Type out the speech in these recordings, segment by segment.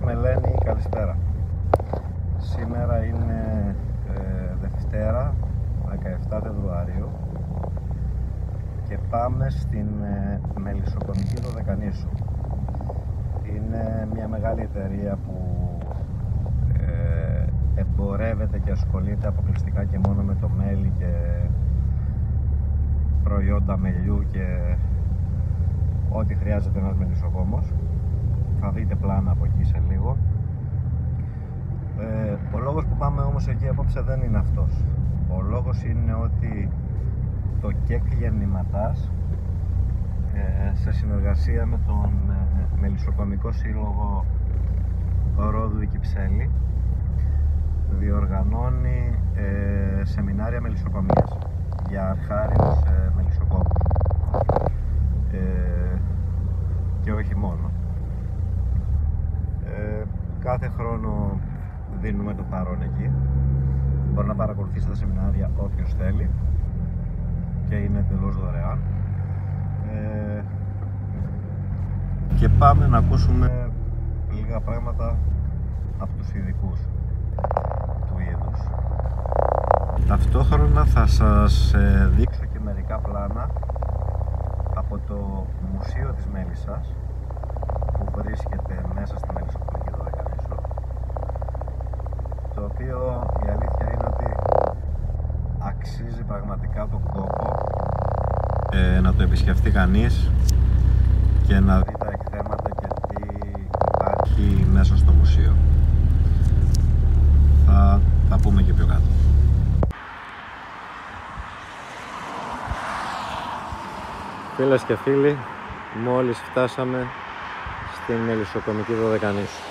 Μελένη, καλησπέρα. Σήμερα είναι Δευτέρα, 17 Φεβρουαρίου και πάμε στην Μελισσοκομική Δωδεκανήσου. Είναι μια μεγάλη εταιρεία που εμπορεύεται και ασχολείται αποκλειστικά και μόνο με το μέλι και προϊόντα μελιού και ό,τι χρειάζεται ένας μελισσοκόμος. Θα δείτε πλάνα από εκεί σε λίγο. Ο λόγος που πάμε όμως εκεί απόψε δεν είναι αυτός. Ο λόγος είναι ότι το ΚΕΚ Γεννηματάς σε συνεργασία με τον Μελισσοκομικό Σύλλογο Ρόδου η Κυψέλη διοργανώνει σεμινάρια μελισσοκομείας για αρχάριους μελισσοκόμους και όχι μόνο. Κάθε χρόνο δίνουμε το παρόν εκεί. Μπορεί να παρακολουθήσει τα σεμινάρια όποιος θέλει και είναι εντελώς δωρεάν. Και πάμε να ακούσουμε λίγα πράγματα από τους ειδικούς του είδους. Ταυτόχρονα θα σας δείξω και μερικά πλάνα από το Μουσείο της Μέλισσας που βρίσκεται μέσα στη Μελισσοκομική Δωδεκανήσου, το οποίο η αλήθεια είναι ότι αξίζει πραγματικά τον κόπο να το επισκεφτεί κανείς και να δει τα εκθέματα και τι υπάρχει μέσα στο μουσείο. Θα τα πούμε και πιο κάτω. Φίλες και φίλοι, μόλις φτάσαμε στην Μελισσοκομική Δωδεκανήσου.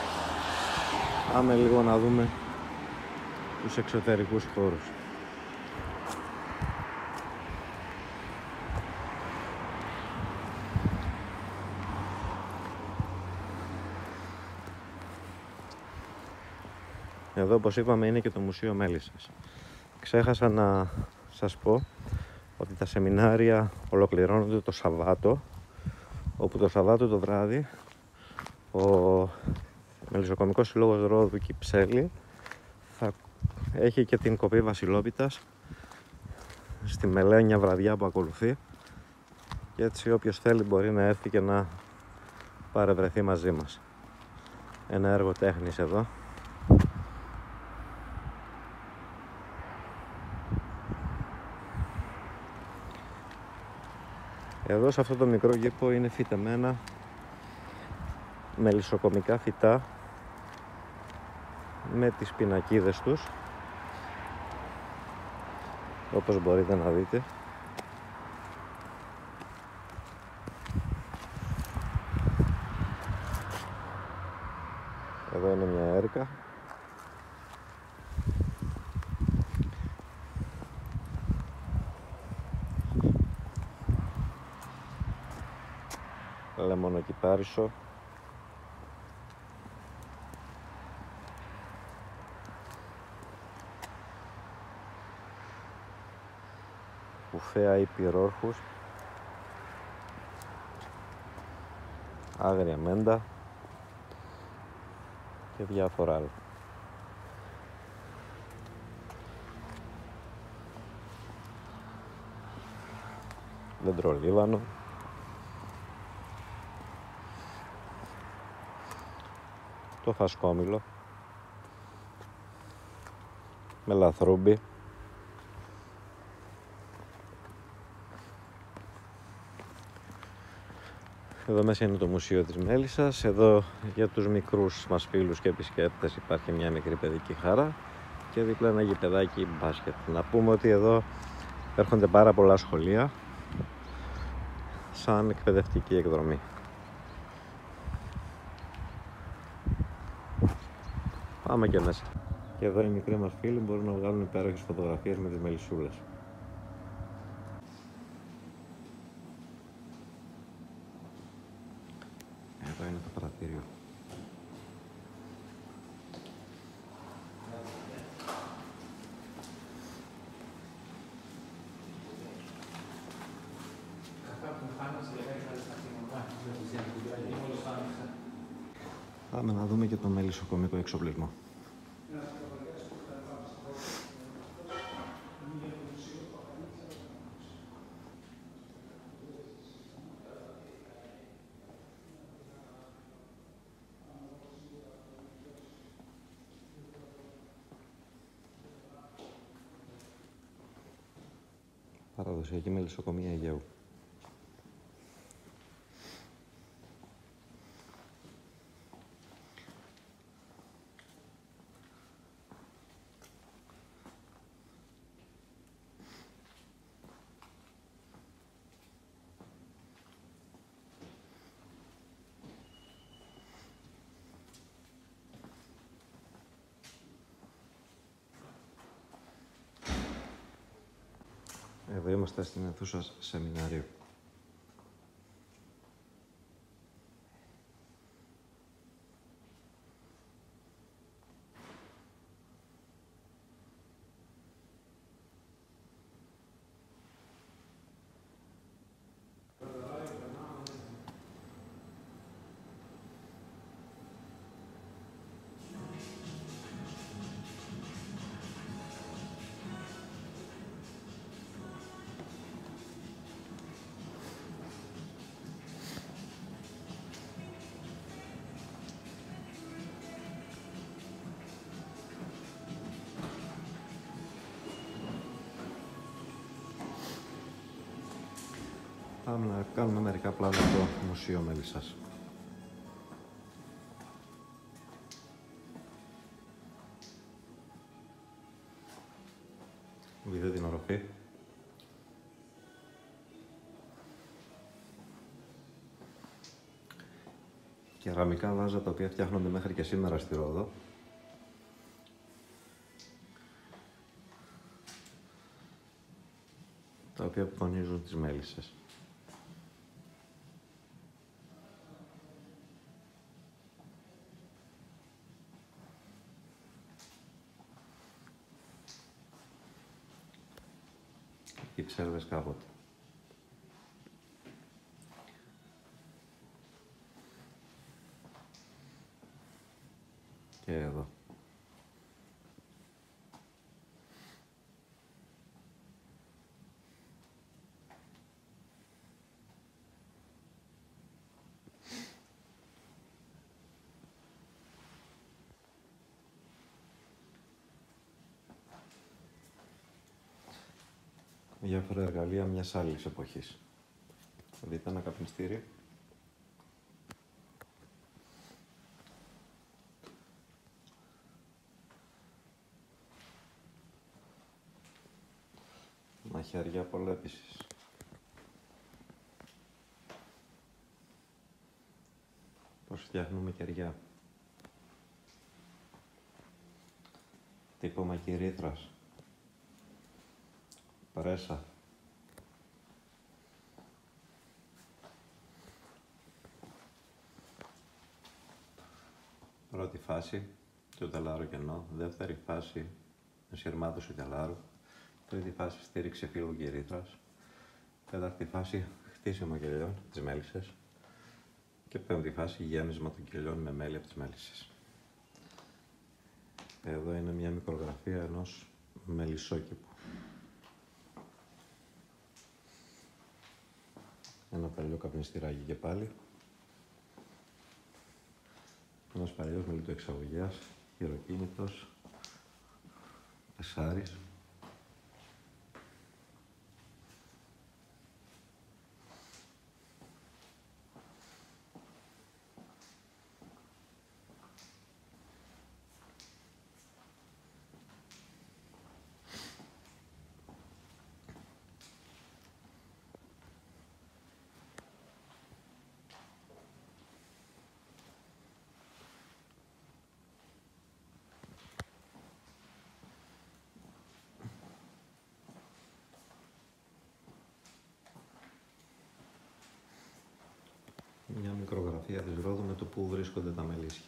Πάμε λίγο να δούμε τους εξωτερικούς χώρους. Εδώ, όπως είπαμε, είναι και το Μουσείο Μέλισσας. Ξέχασα να σας πω ότι τα σεμινάρια ολοκληρώνονται το Σαββάτο, όπου το Σαββάτο το βράδυ ο Μελισσοκομικός Σύλλογος Ρόδου Κυψέλη θα έχει και την κοπή βασιλόπιτας στη μελένια βραδιά που ακολουθεί, και έτσι όποιος θέλει μπορεί να έρθει και να παρευρεθεί μαζί μας. Ένα έργο τέχνης εδώ. Εδώ σε αυτό το μικρό γήπο είναι φυτεμένα μελισσοκομικά φυτά με τις πινακίδες τους, όπως μπορείτε να δείτε. Εδώ είναι μια έρκα. Λεμονοκυπάρισο. Κουφέα ή πυρόρχους. Άγρια μέντα και διάφορα άλλα. Δεντρολίβανο. Το φασκόμηλο, μελαθρούμπι, εδώ μέσα είναι το Μουσείο της Μέλισσας. Εδώ για τους μικρούς μας φίλους και επισκέπτες υπάρχει μια μικρή παιδική χαρά και δίπλα ένα γηπεδάκι μπάσκετ. Να πούμε ότι εδώ έρχονται πάρα πολλά σχολεία σαν εκπαιδευτική εκδρομή. Πάμε και μέσα. Και εδώ οι μικροί μας φίλοι μπορούν να βγάλουν υπέροχες φωτογραφίες με τις μελισσούλες. Εδώ είναι το πρατήριο. Πάμε να δούμε και το μελισσοκομικό εξοπλισμό. Παραδοσιακή μελισσοκομεία Αιγαίου. Εδώ είμαστε στην αιθούσα σεμιναρίου. Πάμε να κάνουμε μερικά πλάνα στο Μουσείο Μέλισσας. Δείτε την οροφή. Κεραμικά βάζα τα οποία φτιάχνονται μέχρι και σήμερα στη Ρόδο. Τα οποία απεικονίζουν τις μέλισσες. Οι ψέρβες κάποτε. Και εδώ. Διάφορα εργαλεία μιας άλλης εποχής. Δείτε ένα καπνιστήρι. Μαχαιριά πολλά επίσης. Πώς φτιάχνουμε κεριά. Τύπωμα κυρίθρας. Πρέσα. Πρώτη φάση, το τελάρο κενό. Δεύτερη φάση, ενσυρμάτωση τελάρου. Τρίτη φάση, στήριξη φύλλου κυρίθρας. Τέταρτη φάση, χτίσιμο κελιών, τις μέλισσες. Και πέμπτη φάση, γέμισμα των κελιών με μέλι από τις μέλισσες. Εδώ είναι μια μικρογραφία ενός μελισσόκηπου. Ένα παλιό καπνιστηράκι και πάλι. Ένας παλιός μελιτοεξαγωγέας, χειροκίνητος, τεσσάρις. Μια μικρογραφία της Ρόδου με το που βρίσκονται τα μελίσια.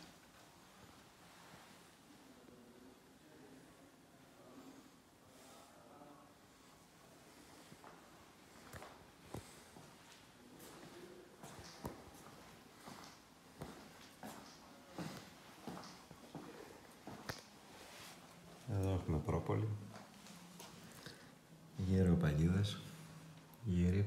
Ακρόπολη. Γεροπαγίδες. Γύρι.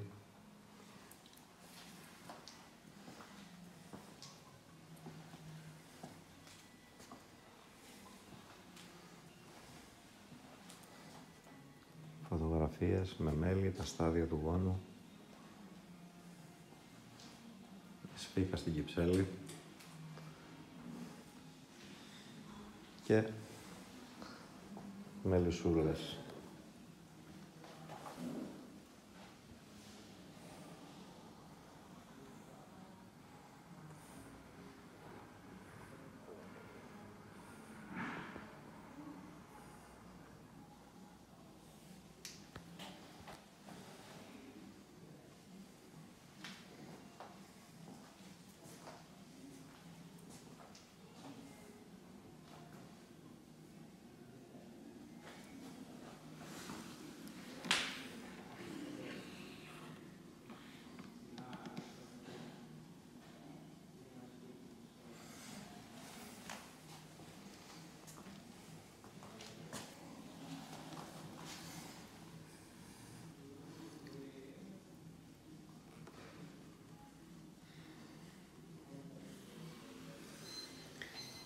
Φωτογραφίες με μέλη, τα στάδια του γόνου. Σφίκα στην Κυψέλη. Και μελισσούλες.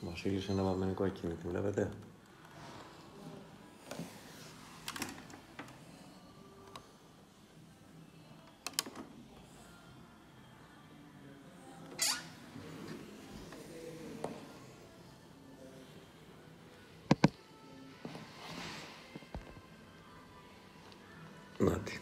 Βασίλης ένα βαμμενικό ακίνητη, βλέπετε. Νάτι.